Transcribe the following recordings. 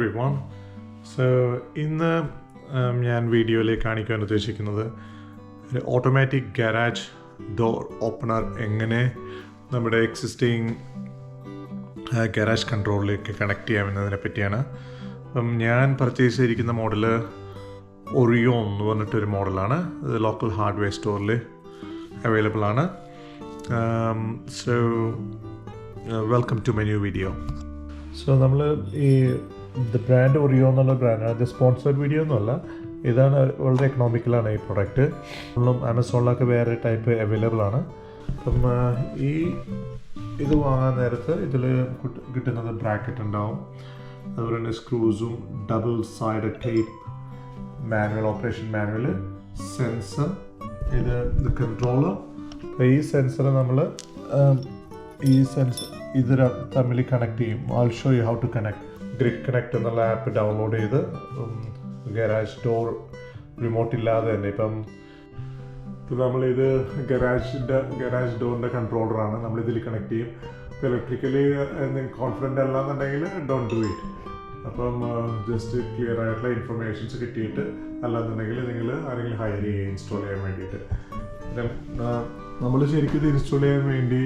everyone. So ഇന്ന് ഞാൻ വീഡിയോയിൽ കാണിക്കാൻ ഉദ്ദേശിക്കുന്നത് ഓട്ടോമാറ്റിക് ഗാരാജ് ഡോർ ഓപ്പണർ എങ്ങനെ നമ്മുടെ എക്സിസ്റ്റിംഗ് ഗാരാജ് കൺട്രോളിലേക്ക് കണക്ട് ചെയ്യാമെന്നതിനെ പറ്റിയാണ്. അപ്പം ഞാൻ പർച്ചേസ് ചെയ്തിരിക്കുന്ന മോഡൽ ഒറിയോൺ എന്ന് പറഞ്ഞിട്ടൊരു മോഡലാണ്. ഇത് ലോക്കൽ ഹാർഡ്വെയർ സ്റ്റോറിൽ അവൈലബിൾ ആണ്. So welcome to my new video. So നമ്മൾ ഈ ബ്രാൻഡ് ഒറിയോ എന്നുള്ള ബ്രാൻഡാണ്. ഇത് സ്പോൺസർഡ് വീഡിയോ ഒന്നുമല്ല, ഇതാണ് വളരെ എക്കണോമിക്കലാണ് ഈ പ്രൊഡക്റ്റ്. ആമസോണിലൊക്കെ വേറെ ടൈപ്പ് അവൈലബിൾ ആണ്. അപ്പം ഇത് വാങ്ങാൻ നേരത്ത് ഇതിൽ കിട്ടുന്നത് ബ്രാക്കറ്റ് ഉണ്ടാവും, അതുപോലെ തന്നെ സ്ക്രൂസും, double side tape, manual operation manual, sensor, ഇത് കൺട്രോളർ. ഈ സെൻസർ നമ്മൾ ഇത് തമ്മിൽ കണക്ട് ചെയ്യും. I show you how to connect. Grid connect എന്നുള്ള ആപ്പ് ഡൗൺലോഡ് ചെയ്ത് ഗരാജ് ഡോർ റിമോട്ട് ഇല്ലാതെ തന്നെ ഇപ്പം നമ്മളിത് ഗരാജ് ഡോറിൻ്റെ കൺട്രോളറാണ്, നമ്മളിതിൽ കണക്ട് ചെയ്യും. ഇലക്ട്രിക്കലി കോൺഫിഡൻ്റ് അല്ലാന്നുണ്ടെങ്കിൽ ഡോണ്ട് ഡു ഇറ്റ്. അപ്പം ജസ്റ്റ് ക്ലിയർ ആയിട്ടുള്ള ഇൻഫർമേഷൻസ് കിട്ടിയിട്ട്, അല്ലാന്നുണ്ടെങ്കിൽ നിങ്ങൾ ആരെങ്കിലും ഹയർ ചെയ്യുക ഇൻസ്റ്റാൾ ചെയ്യാൻ വേണ്ടിയിട്ട്. നമ്മൾ ശരിക്കും ഇത് ഇൻസ്റ്റാൾ ചെയ്യാൻ വേണ്ടി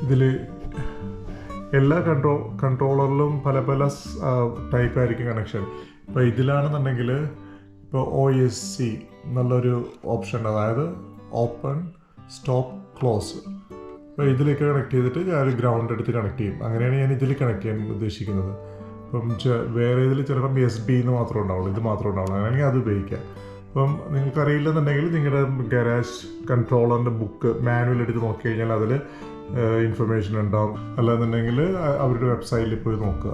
ഇതിൽ എല്ലാ കൺട്രോളറിലും പല ടൈപ്പ് ആയിരിക്കും കണക്ഷൻ. ഇപ്പോൾ ഇതിലാണെന്നുണ്ടെങ്കിൽ ഇപ്പോൾ OSC എന്നുള്ളൊരു ഓപ്ഷൻ, അതായത് ഓപ്പൺ സ്റ്റോപ്പ് ക്ലോസ്. അപ്പോൾ ഇതിലേക്ക് കണക്ട് ചെയ്തിട്ട് ഞാൻ ഒരു ഗ്രൗണ്ട് എടുത്ത് കണക്ട് ചെയ്യും. അങ്ങനെയാണ് ഞാൻ ഇതിൽ കണക്ട് ചെയ്യാൻ ഉദ്ദേശിക്കുന്നത്. അപ്പം വേറെ ഇതിൽ ചിലപ്പം SB എന്ന് മാത്രമേ ഉണ്ടാവുള്ളൂ, ഇത് മാത്രമേ ഉണ്ടാവുള്ളൂ. അങ്ങനെയാണെങ്കിൽ അത് ഉപയോഗിക്കാം. അപ്പം നിങ്ങൾക്കറിയില്ലെന്നുണ്ടെങ്കിൽ നിങ്ങളുടെ ഗരാജ് കൺട്രോളറിൻ്റെ ബുക്ക് മാനുവൽ എടുത്ത് നോക്കി കഴിഞ്ഞാൽ അതിൽ ഇൻഫർമേഷൻ ഉണ്ടാവും. അല്ലാന്നുണ്ടെങ്കിൽ അവരുടെ വെബ്സൈറ്റിൽ പോയി നോക്കുക.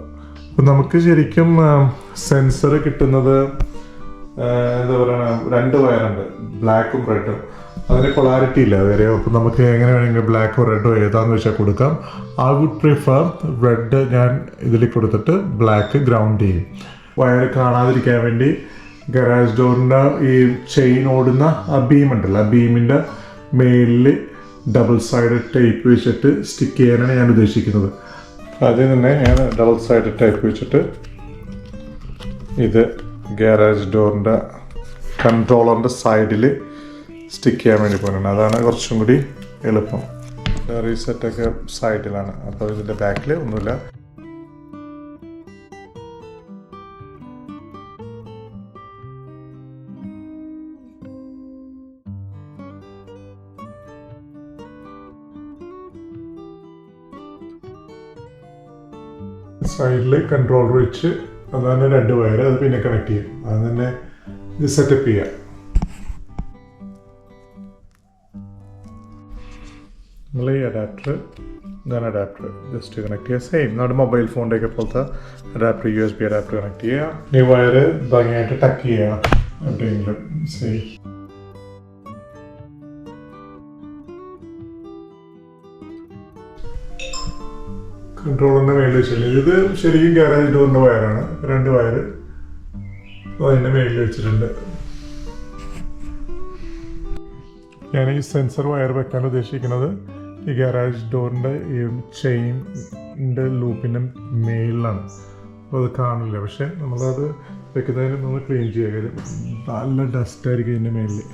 അപ്പം നമുക്ക് ശരിക്കും സെൻസർ കിട്ടുന്നത് എന്താ പറയുക, 2 വയറുണ്ട്, ബ്ലാക്കും റെഡും. അതിന് പൊളാരിറ്റി ഇല്ല വേറെ. അപ്പം നമുക്ക് എങ്ങനെ വേണമെങ്കിൽ ബ്ലാക്കോ റെഡോ ഏതാന്ന് വെച്ചാൽ കൊടുക്കാം. I would prefer red. ഞാൻ ഇതിൽ കൊടുത്തിട്ട് ബ്ലാക്ക് ഗ്രൗണ്ട് ചെയ്യും. വയർ കാണാതിരിക്കാൻ വേണ്ടി ഗരാജ് ഡോറിൻ്റെ ഈ ചെയിൻ ഓടുന്ന ആ ബീം ഉണ്ടല്ലോ, ആ ബീമിൻ്റെ മേലിൽ ഡബിൾ സൈഡ് ടേപ്പ് വെച്ചിട്ട് സ്റ്റിക്ക് ചെയ്യാനാണ് ഞാൻ ഉദ്ദേശിക്കുന്നത്. ആദ്യം തന്നെ ഞാൻ ഡബിൾ സൈഡ് ടേപ്പ് വെച്ചിട്ട് ഇത് ഗാരേജ് ഡോറിൻ്റെ കൺട്രോളറിൻ്റെ സൈഡിൽ സ്റ്റിക്ക് ചെയ്യാൻ വേണ്ടി പോകുന്നുണ്ട്. അതാണ് കുറച്ചും കൂടി എളുപ്പം. റീസെറ്റൊക്കെ സൈഡിലാണ്, അപ്പോൾ ഇതിൻ്റെ ബാക്കിൽ ഒന്നുമില്ല. സൈഡിൽ കൺട്രോളർ വെച്ച് അതാണ് 2 വയർ, അത് പിന്നെ കണക്ട് ചെയ്യും. അത് തന്നെ ഇത് സെറ്റപ്പ് ചെയ്യാം. നമ്മൾ ഈ അഡാപ്റ്റർ, ഇതാണ് അഡാപ്റ്റർ, ജസ്റ്റ് കണക്ട് ചെയ്യുക. സെയിം നമ്മുടെ മൊബൈൽ ഫോണിൻ്റെയൊക്കെ പോലത്തെ അഡാപ്റ്റർ, USB അഡാപ്റ്റർ കണക്ട് ചെയ്യുക. ഈ വയർ ഭംഗിയായിട്ട് ടക്ക് ചെയ്യുക എവിടെയെങ്കിലും. സെയിം കൺട്രോളറിൻ്റെ മേളിൽ വെച്ചില്ല. ഇത് ശരിക്കും ഗാരേജ് ഡോറിൻ്റെ വയറാണ്, 2 വയർ അതിൻ്റെ മേളിൽ വെച്ചിട്ടുണ്ട്. ഞാൻ ഈ സെൻസർ വയർ വെക്കാൻ ഉദ്ദേശിക്കുന്നത് ഈ ഗാരേജ് ഡോറിൻ്റെ ഈ ചെയിൻ്റെ ലൂപ്പിൻ്റെ മേളിലാണ്. അപ്പോൾ അത് കാണില്ല, പക്ഷെ നമ്മളത് വെക്കുന്നതിന് നമ്മൾ ക്ലീൻ ചെയ്യുക. നല്ല ഡസ്റ്റായിരിക്കും ഇതിൻ്റെ മേളിൽ.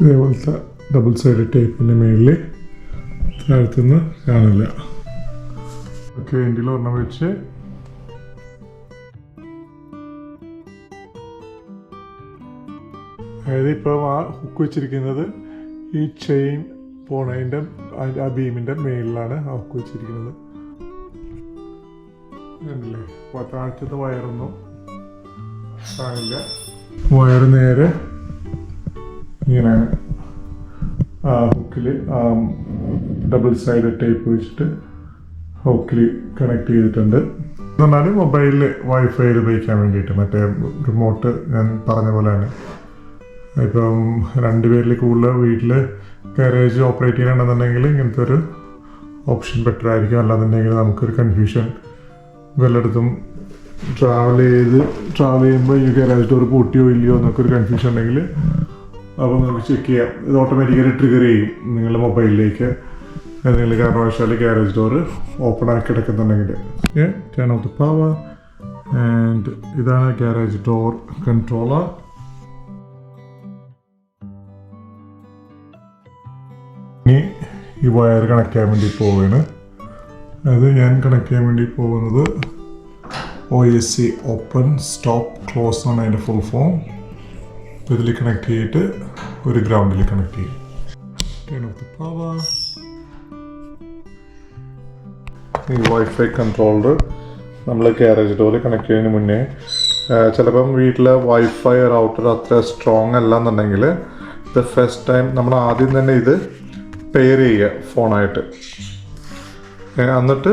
ഇതേപോലത്തെ ഡബിൾ സൈഡ് ടേപ്പിൻ്റെ മേളിൽ താഴത്തുനിന്ന് കാണില്ല. ഓക്കെ, എൻ്റെ ഒരെണ്ണം വെച്ച് അതായത് ഇപ്പോൾ ആ ഹുക്ക് വെച്ചിരിക്കുന്നത് ഈ ചെയിൻ പോണതിൻ്റെ ആ ബീമിൻ്റെ മേളിലാണ് ആ ഹുക്ക് വെച്ചിരിക്കുന്നത്. കണ്ടില്ലേ? അപ്പോൾ താഴത്തെ വയറൊന്നും കാണില്ല. വയർ നേരെ ഇങ്ങനെയാണ് ആ ഹുക്കിൽ ഡബിൾ സൈഡ് ടേപ്പ് വെച്ചിട്ട് ഹുക്കിൽ കണക്ട് ചെയ്തിട്ടുണ്ട്. എന്ന് പറഞ്ഞാൽ മൊബൈലിൽ വൈഫൈയിൽ ഉപയോഗിക്കാൻ വേണ്ടിയിട്ട്, മറ്റേ റിമോട്ട് ഞാൻ പറഞ്ഞ പോലെയാണ്. ഇപ്പം 2 പേരിൽ കൂടുതൽ വീട്ടിൽ ഗാരേജ് ഓപ്പറേറ്റ് ചെയ്യണമെന്നുണ്ടെങ്കിൽ ഇങ്ങനത്തെ ഒരു ഓപ്ഷൻ ബെറ്റർ ആയിരിക്കും. അല്ലാന്നുണ്ടെങ്കിൽ നമുക്കൊരു കൺഫ്യൂഷൻ, വല്ലയിടത്തും ട്രാവൽ ചെയ്യുമ്പോൾ ഈ ഗാരേജ് ഡോർ പൂട്ടിയോ ഇല്ലയോ എന്നൊക്കെ ഒരു കൺഫ്യൂഷൻ ഉണ്ടെങ്കിൽ അപ്പോൾ നമുക്ക് ചെക്ക് ചെയ്യാം. ഇത് ഓട്ടോമാറ്റിക്കലി ട്രിഗർ ചെയ്യും നിങ്ങളുടെ മൊബൈലിലേക്ക് എന്തെങ്കിലും കാരണവശാൽ ഗാരേജ് ഡോർ ഓപ്പൺ ആക്കി കിടക്കുന്നുണ്ടെങ്കിൽ. Turn off the power and ഇതാണ് ഗാരേജ് ഡോർ കൺട്രോളർ. ഇനി ഈ വയർ കണക്ട് ചെയ്യാൻ വേണ്ടി പോവുകയാണ്. അത് ഞാൻ കണക്ട് ചെയ്യാൻ വേണ്ടി പോകുന്നത് OSC ഓപ്പൺ സ്റ്റോപ്പ് ക്ലോസ് ആണ് അതിൻ്റെ ഫുൾ ഫോം. ഇതിൽ കണക്ട് ചെയ്തിട്ട് ഒരു ഗ്രൗണ്ടിൽ കണക്ട് ചെയ്യും. Turn off the power. ഈ വൈഫൈ കൺട്രോളർ നമ്മൾ ഗാരേജ് ഡോറിൽ കണക്ട് ചെയ്യുന്നതിന് മുന്നേ ചിലപ്പം വീട്ടിലെ വൈഫൈ റൗട്ടർ അത്ര സ്ട്രോങ് അല്ല എന്നുണ്ടെങ്കിൽ ഇത് ഫസ്റ്റ് ടൈം നമ്മൾ ആദ്യം തന്നെ ഇത് പെയർ ചെയ്യുക ഫോണായിട്ട്, എന്നിട്ട്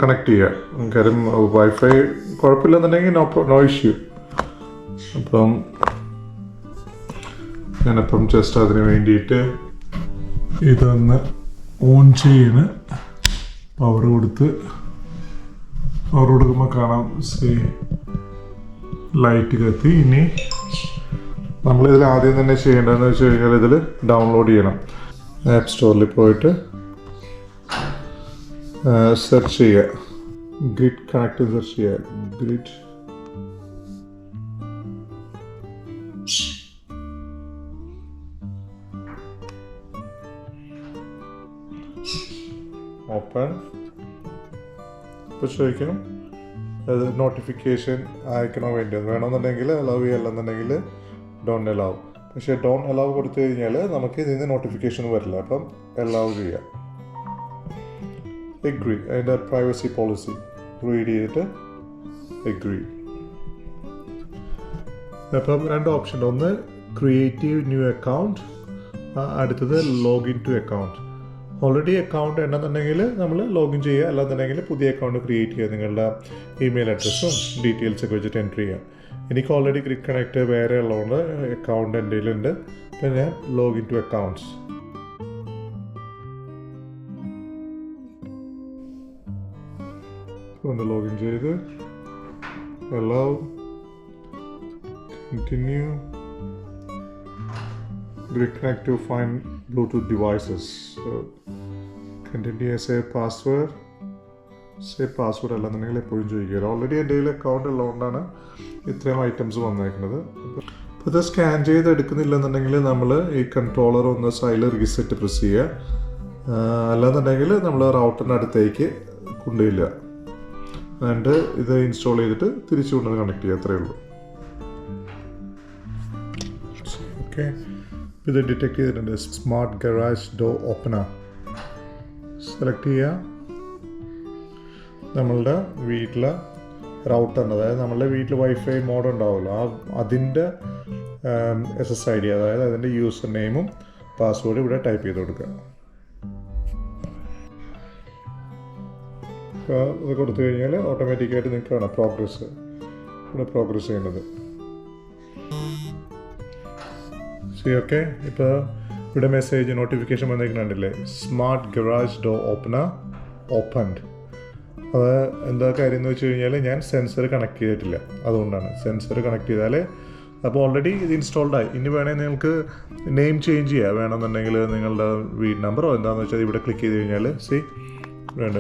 കണക്ട് ചെയ്യുക. കാര്യം വൈഫൈ കുഴപ്പമില്ലെന്നുണ്ടെങ്കിൽ നോ ഇഷ്യൂ. അപ്പം ഞാനപ്പം ജസ്റ്റ് അതിന് വേണ്ടിയിട്ട് ഇതൊന്ന് ഓൺ ചെയ്യണ്. പവർ കൊടുക്കുമ്പോൾ കാണാം ലൈറ്റ് കത്തി. ഇനി നമ്മളിതിൽ ആദ്യം തന്നെ ചെയ്യേണ്ടതെന്ന് വെച്ച് കഴിഞ്ഞാൽ ഇതിൽ ഡൗൺലോഡ് ചെയ്യണം. ആപ്പ് സ്റ്റോറിൽ പോയിട്ട് സെർച്ച് ചെയ്യുക, ഗ്രിഡ് കണക്ട് സെർച്ച് ചെയ്യുക. Grid open. ഇപ്പോൾ ചോദിക്കണം അത് നോട്ടിഫിക്കേഷൻ അയക്കണോ വേണ്ടത്. വേണമെന്നുണ്ടെങ്കിൽ അലൗ ചെയ്യല്ലെന്നുണ്ടെങ്കിൽ ഡോണ്ട് അലൗ. പക്ഷേ ഡോണ്ട് അലൗ കൊടുത്തു കഴിഞ്ഞാൽ നമുക്ക് ഇതിൽ നിന്ന് നോട്ടിഫിക്കേഷൻ വരില്ല. അപ്പം അലൗ ചെയ്യാം. എഗ്രി, അതിൻ്റെ പ്രൈവസി പോളിസി റീഡ് ചെയ്തിട്ട് എഗ്രി. അപ്പം രണ്ട് ഓപ്ഷൻ, ഒന്ന് ക്രിയേറ്റീവ് ന്യൂ അക്കൗണ്ട്, അടുത്തത് login to account. Already account ഉണ്ടെന്നുണ്ടെങ്കിൽ നമ്മൾ ലോഗിൻ ചെയ്യുക, അല്ലാന്നുണ്ടെങ്കിൽ പുതിയ അക്കൗണ്ട് ക്രിയേറ്റ് ചെയ്യുക. നിങ്ങളുടെ ഇമെയിൽ അഡ്രസ്സും ഡീറ്റെയിൽസൊക്കെ വെച്ചിട്ട് എൻട്രി ചെയ്യാം. എനിക്ക് ഓൾറെഡി ഗ്രിഡ് കണക്ട് വേറെ ഉള്ളതുകൊണ്ട് അക്കൗണ്ട് എൻ്റെ കയ്യിലുണ്ട്. അപ്പം ഞാൻ ലോഗിൻ ടു അക്കൗണ്ട്സ്. ഒന്ന് ലോഗിൻ ചെയ്ത് allow, continue. Grid connect to find Bluetooth devices. So continue as a password. Save password അല്ലെന്നുണ്ടെങ്കിൽ എപ്പോഴും ചോദിക്കുക. ഓൾറെഡി എൻ്റെ കയ്യിൽ അക്കൗണ്ട് ഉള്ളതുകൊണ്ടാണ് ഇത്രയും ഐറ്റംസ് വന്നേക്കുന്നത്. അപ്പോൾ ഇത് സ്കാൻ ചെയ്ത് എടുക്കുന്നില്ലെന്നുണ്ടെങ്കിൽ നമ്മൾ ഈ കൺട്രോളർ ഒന്ന് സൈലർ റീസെറ്റ് പ്രസ് ചെയ്യുക. അല്ലാന്നുണ്ടെങ്കിൽ നമ്മൾ റൗട്ടറിൻ്റെ അടുത്തേക്ക് കൊണ്ടുപോയില്ല. എന്നിട്ട് ഇത് ഇൻസ്റ്റാൾ ചെയ്തിട്ട് തിരിച്ചു കൊണ്ടുവന്ന് കണക്ട് ചെയ്യുക. അത്രയേ ഉള്ളൂ. ഓക്കെ, ഇത് ഡിറ്റക്ട് ചെയ്തിട്ടുണ്ട്. Smart garage door opener select ചെയ്യുക. നമ്മളുടെ വീട്ടിലെ റൗട്ടറിൻ്റെ, അതായത് നമ്മളുടെ വീട്ടിൽ വൈഫൈ മോഡ് ഉണ്ടാവുമല്ലോ, അതിൻ്റെ SSID, അതായത് അതിൻ്റെ യൂസർ നെയിമും പാസ്വേഡും ഇവിടെ ടൈപ്പ് ചെയ്ത് കൊടുക്കുക. അപ്പോൾ ഇത് കൊടുത്തു കഴിഞ്ഞാൽ ഓട്ടോമാറ്റിക്കായിട്ട് നിങ്ങൾക്ക് കാണാം പ്രോഗ്രസ്, ഇവിടെ പ്രോഗ്രസ് ചെയ്യുന്നത്. ശരി, ഓക്കെ. ഇപ്പോൾ ഇവിടെ മെസ്സേജ് നോട്ടിഫിക്കേഷൻ വന്നിരിക്കുന്നുണ്ടല്ലേ, smart garage door opener opened. അത് എന്താ കാര്യം എന്ന് വെച്ച് കഴിഞ്ഞാൽ ഞാൻ സെൻസർ കണക്ട് ചെയ്തിട്ടില്ല, അതുകൊണ്ടാണ്. സെൻസർ കണക്ട് ചെയ്താൽ അപ്പോൾ ഓൾറെഡി ഇത് ഇൻസ്റ്റാൾഡായി. ഇനി വേണമെങ്കിൽ നിങ്ങൾക്ക് നെയിം ചേഞ്ച് ചെയ്യുക. വേണമെന്നുണ്ടെങ്കിൽ നിങ്ങളുടെ വീട് നമ്പറോ എന്താണെന്ന് വെച്ചാൽ ഇവിടെ ക്ലിക്ക് ചെയ്ത് കഴിഞ്ഞാൽ വേണ്ട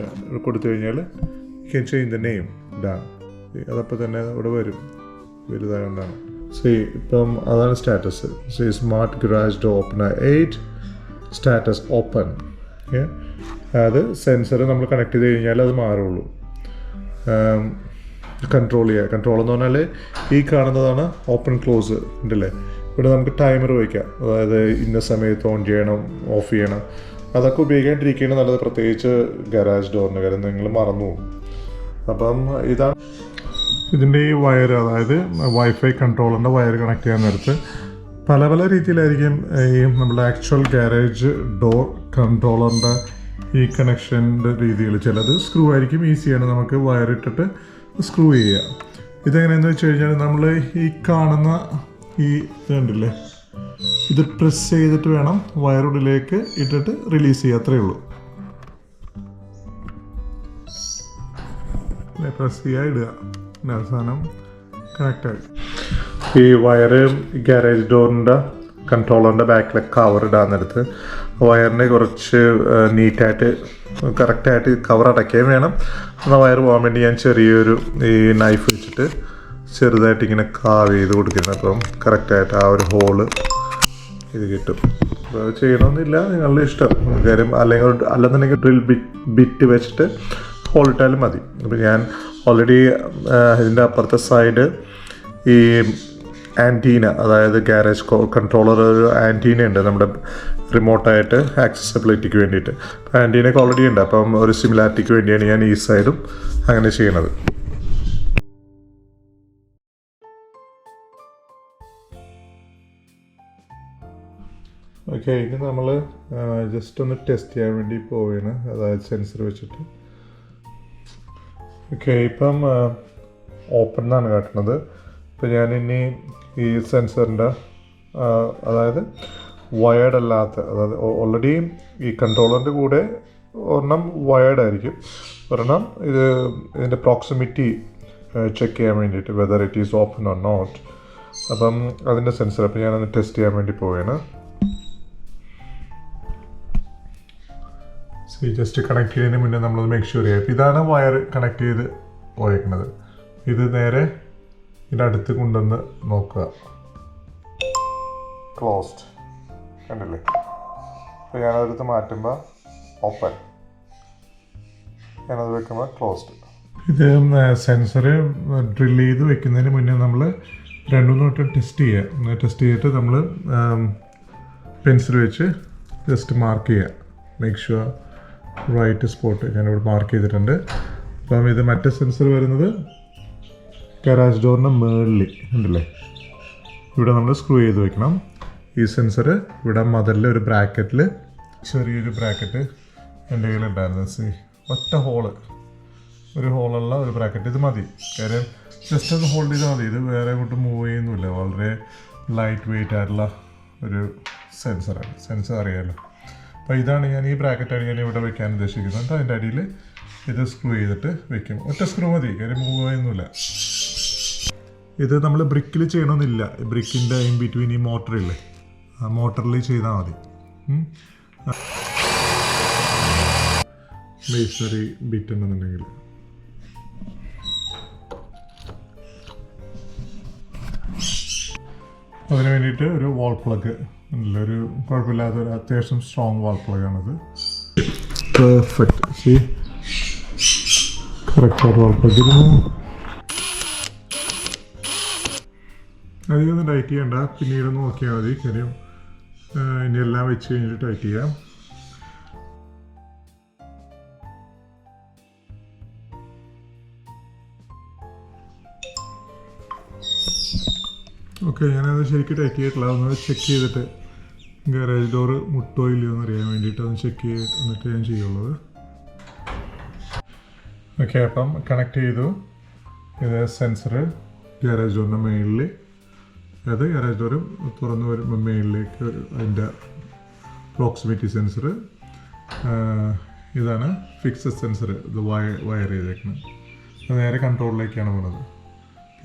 കൊടുത്തു കഴിഞ്ഞാൽ can change the name Dan. അതപ്പോൾ തന്നെ ഇവിടെ വലുതായതുകൊണ്ടാണ്. ഇപ്പം അതാണ് status. Smart garage door opener 8 status open. അത് സെൻസർ നമ്മൾ കണക്ട് ചെയ്ത് കഴിഞ്ഞാൽ അത് മാറുള്ളൂ. കൺട്രോൾ ചെയ്യുക. കൺട്രോൾ എന്ന് പറഞ്ഞാൽ ഈ കാണുന്നതാണ് ഓപ്പൺ ക്ലോസ് ഉണ്ടല്ലേ. ഇവിടെ നമുക്ക് ടൈമർ വയ്ക്കാം, അതായത് ഇന്ന സമയത്ത് ഓൺ ചെയ്യണം, ഓഫ് ചെയ്യണം. അതൊക്കെ ഉപയോഗിക്കാണ്ടിരിക്കുകയാണ് നല്ലത്, പ്രത്യേകിച്ച് ഗരാജ് ഡോറിന്. കാര്യം നിങ്ങൾ മറന്നു പോകും. അപ്പം ഇതാണ് ഇതിൻ്റെ ഈ വയർ, അതായത് വൈഫൈ കൺട്രോളറിൻ്റെ വയർ കണക്ട് ചെയ്യാൻ നേരത്ത് പല പല രീതിയിലായിരിക്കും ഈ നമ്മുടെ ആക്ച്വൽ ഗാരേജ് ഡോർ കൺട്രോളറിൻ്റെ ഈ കണക്ഷൻ്റെ രീതികൾ. ചിലത് സ്ക്രൂ ആയിരിക്കും, ഈസിയാണ് നമുക്ക് വയറിട്ടിട്ട് സ്ക്രൂ ചെയ്യുക. ഇതെങ്ങനെയാണെന്ന് വെച്ച് കഴിഞ്ഞാൽ നമ്മൾ ഈ കാണുന്ന ഈ ഇതുണ്ടല്ലേ, ഇത് പ്രസ് ചെയ്തിട്ട് വേണം വയറുള്ളിലേക്ക് ഇട്ടിട്ട് റിലീസ് ചെയ്യുക. അത്രയേ ഉള്ളൂ. പ്രസ് ചെയ്യുക, ഇടുക. അവസാനം കണക്റ്റായി. ഈ വയറ് ഗാരേജ് ഡോറിൻ്റെ കൺട്രോളറിൻ്റെ ബാക്കിലെ കവർ ഇടാൻ നേരത്ത് വയറിനെ കുറച്ച് നീറ്റായിട്ട് കറക്റ്റായിട്ട് കവർ അടയ്ക്കുകയും വേണം. എന്നാൽ വയർ പോകാൻ വേണ്ടി ഞാൻ ചെറിയൊരു ഈ നൈഫ് വെച്ചിട്ട് ചെറുതായിട്ട് ഇങ്ങനെ കാവ് ചെയ്ത് കൊടുക്കുന്നത്. അപ്പം കറക്റ്റായിട്ട് ആ ഒരു ഹോള് ഇത് കിട്ടും. അപ്പോൾ അത് ചെയ്യണമെന്നില്ല, നിങ്ങളുടെ ഇഷ്ടം. കാര്യം അല്ലെന്നുണ്ടെങ്കിൽ ഡ്രിൽ ബിറ്റ് വെച്ചിട്ട് ഹോൾ ഇട്ടാലും മതി. അപ്പോൾ ഞാൻ ഓൾറെഡി ഇതിൻ്റെ അപ്പുറത്തെ സൈഡ് ഈ ആൻറ്റീന, അതായത് ഗാരേജ് കൺട്രോളർ ഒരു ആൻറ്റീന ഉണ്ട് നമ്മുടെ റിമോട്ടായിട്ട് ആക്സസിബിലിറ്റിക്ക് വേണ്ടിയിട്ട്. അപ്പോൾ ആൻറ്റീനയൊക്കെ ഓൾറെഡി ഉണ്ട്. അപ്പം ഒരു സിമിലാരിറ്റിക്ക് വേണ്ടിയാണ് ഞാൻ ഈ സൈഡും അങ്ങനെ ചെയ്യണത്. ഓക്കെ, ഇനി നമ്മൾ ജസ്റ്റ് ഒന്ന് ടെസ്റ്റ് ചെയ്യാൻ വേണ്ടി പോവുകയാണ്, അതായത് സെൻസർ വെച്ചിട്ട്. ഓക്കെ, ഇപ്പം ഓപ്പൺ എന്നാണ് കാട്ടുന്നത്. ഇപ്പം ഞാനിനി ഈ സെൻസറിൻ്റെ അതായത് വയേർഡ് അല്ലാത്ത, അതായത് ഓൾറെഡി ഈ കൺട്രോളറിൻ്റെ കൂടെ ഒരെണ്ണം വയേർഡ് ആയിരിക്കും, ഒരെണ്ണം ഇതിൻ്റെ പ്രോക്സിമിറ്റി ചെക്ക് ചെയ്യാൻ വേണ്ടിയിട്ട്, whether it is open or not. അപ്പം അതിൻ്റെ സെൻസർ അപ്പം ഞാനൊന്ന് ടെസ്റ്റ് ചെയ്യാൻ വേണ്ടി പോവുകയാണ്. ജസ്റ്റ് കണക്ട് ചെയ്യുന്നതിന് മുന്നേ നമ്മളത് മേക്ക് ഷുവർ ചെയ്യാം. ഇപ്പം ഇതാണ് വയർ കണക്ട് ചെയ്ത് പോയേക്കുന്നത്. ഇത് നേരെ ഇതിൻ്റെ അടുത്ത് കൊണ്ടുവന്ന് നോക്കുക. ക്ലോസ്ഡ് കണ്ടില്ലേ? അപ്പോൾ ഞാനതെടുത്ത് മാറ്റുമ്പോൾ ഓപ്പൺ, ഞാനത് വെക്കുമ്പോൾ ക്ലോസ്ഡ്. ഇത് സെൻസർ ഡ്രിൽ ചെയ്ത് വെക്കുന്നതിന് മുന്നേ നമ്മൾ 2-3 വട്ടം ടെസ്റ്റ് ചെയ്യുക. ടെസ്റ്റ് ചെയ്തിട്ട് നമ്മൾ പെൻസിൽ വെച്ച് ജസ്റ്റ് മാർക്ക് ചെയ്യുക. മേക്ക് ഷുവർ റൈറ്റ് സ്പോട്ട് ഞാനിവിടെ മാർക്ക് ചെയ്തിട്ടുണ്ട്. അപ്പം ഇത് മറ്റേ സെൻസർ വരുന്നത് ഗാരേജ് ഡോറിൻ്റെ മുകളിൽ ഉണ്ടല്ലേ, ഇവിടെ നമ്മൾ സ്ക്രൂ ചെയ്ത് വെക്കണം. ഈ സെൻസർ ഇവിടെ മദറിൽ ഒരു ബ്രാക്കറ്റിൽ, ചെറിയൊരു ബ്രാക്കറ്റ് എൻ്റെ കയ്യിലുണ്ടായിരുന്നു. ഒറ്റ ഒരു ഹോളുള്ള ഒരു ബ്രാക്കറ്റ്, ഇത് മതി. കാര്യം ജസ്റ്റ് ഒന്ന് ഹോൾഡ് ചെയ്താൽ മതി. ഇത് വേറെ അങ്ങോട്ട് മൂവ് ചെയ്യുന്നില്ല. വളരെ ലൈറ്റ് വെയിറ്റ് ആയിട്ടുള്ള ഒരു സെൻസറാണ്. സെൻസർ അറിയാമല്ലോ. അപ്പോൾ ഇതാണ് ഞാൻ ഈ ബ്രാക്കറ്റാണ് ഞാൻ ഇവിടെ വെക്കാൻ ഉദ്ദേശിക്കുന്നത്. അതിൻ്റെ അടിയിൽ ഇത് സ്ക്രൂ ചെയ്തിട്ട് വെക്കും. ഒറ്റ സ്ക്രൂ മതി, കാര്യം മൂവ് ചെയ്യുന്നില്ല. ഇത് നമ്മൾ ബ്രിക്കിൽ ചെയ്യണമെന്നില്ല. ബ്രിക്കിൻ്റെ ഇൻ ബിറ്റ്വീൻ ഈ മോട്ടറില്ലേ, ആ മോട്ടറിൽ ചെയ്താൽ മതി. മേസറി ബിറ്റ് ഉണ്ടെന്നുണ്ടെങ്കിൽ അതിന് വേണ്ടിയിട്ട് ഒരു വാൾ പ്ലഗ്, ഒരു കുഴപ്പമില്ലാത്ത ഒരു അത്യാവശ്യം സ്ട്രോങ് വാൾ പ്ലഗ് ആണിത്. പെർഫെക്റ്റ്. കറക്റ്റ് വാൾ പ്ലഗ്. അധികമൊന്നും ടൈറ്റ് ചെയ്യണ്ട, പിന്നീട് നോക്കിയാൽ മതി. കാര്യം ഇനി എല്ലാം വെച്ച് കഴിഞ്ഞിട്ട് ടൈറ്റ് ചെയ്യാം. ഓക്കെ, ഞാനത് ശരിക്കും ടൈറ്റ് ചെയ്തിട്ടില്ല. ഒന്ന് ചെക്ക് ചെയ്തിട്ട് ഗാരേജ് ഡോറ് മുട്ടോ ഇല്ലയോ എന്ന് അറിയാൻ വേണ്ടിയിട്ട് ഒന്ന് ചെക്ക് ചെയ്ത് എന്നിട്ട് ഞാൻ ചെയ്യുള്ളത്. ഓക്കെ, അപ്പം കണക്ട് ചെയ്തു. ഇത് സെൻസർ ഗാരേജ് ഡോറിൻ്റെ മുകളിൽ, അതായത് ഗാരേജ് ഡോറ് തുറന്ന് വരുമ്പോൾ മുകളിലേക്ക് അതിൻ്റെ പ്രോക്സിമിറ്റി സെൻസർ. ഇതാണ് ഫിക്സഡ് സെൻസർ. ഇത് വയർ ചെയ്തേക്കുന്നത്. അത് നേരെ കൺട്രോളിലേക്കാണ് പോകുന്നത്.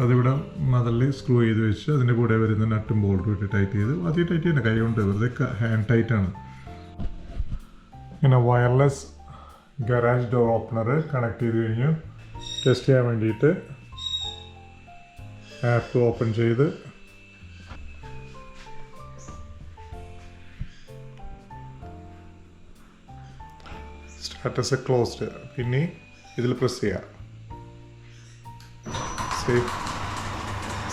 അതിവിടെ മദറിൽ സ്ക്രൂ ചെയ്ത് വെച്ച് അതിൻ്റെ കൂടെ വരുന്ന നട്ടും ബോൾട്ടും ഇട്ട് ടൈറ്റ് ചെയ്ത് ആദ്യം ടൈറ്റ് ചെയ്യണ്ട, കൈ കൊണ്ട്, വെറുതെ ഹാൻഡ് ടൈറ്റാണ്. ഇങ്ങനെ wireless garage door opener connect ചെയ്ത് കഴിഞ്ഞു. ടെസ്റ്റ് ചെയ്യാൻ വേണ്ടിയിട്ട് ആപ്പ് ഓപ്പൺ ചെയ്ത് സ്റ്റാറ്റസ് ക്ലോസ്ഡ്. പിന്നെ ഇതിൽ പ്രസ് ചെയ്യാം.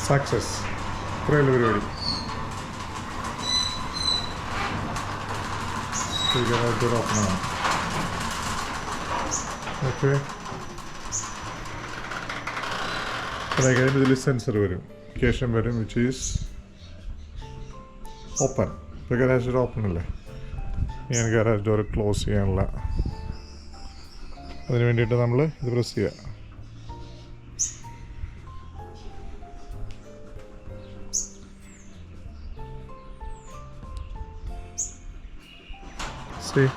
സക്സസ്. ഇത്രയുള്ള പരിപാടി. ഓപ്പണാണ്. ഓക്കെ, അതായത് കഴിയുമ്പോൾ ഇതിൽ സെൻസർ വരും, കേഷൻ വരും, വിച്ച് ഈസ് ഓപ്പൺ. ഇപ്പോൾ ഗാരേജ് ഡോർ ഓപ്പൺ അല്ലേ? ഞാൻ ഗാരേജ് ഡോർ ക്ലോസ് ചെയ്യാനുള്ള അതിന് വേണ്ടിയിട്ട് നമ്മൾ ഇത് പ്രസ് ചെയ്യുക. See?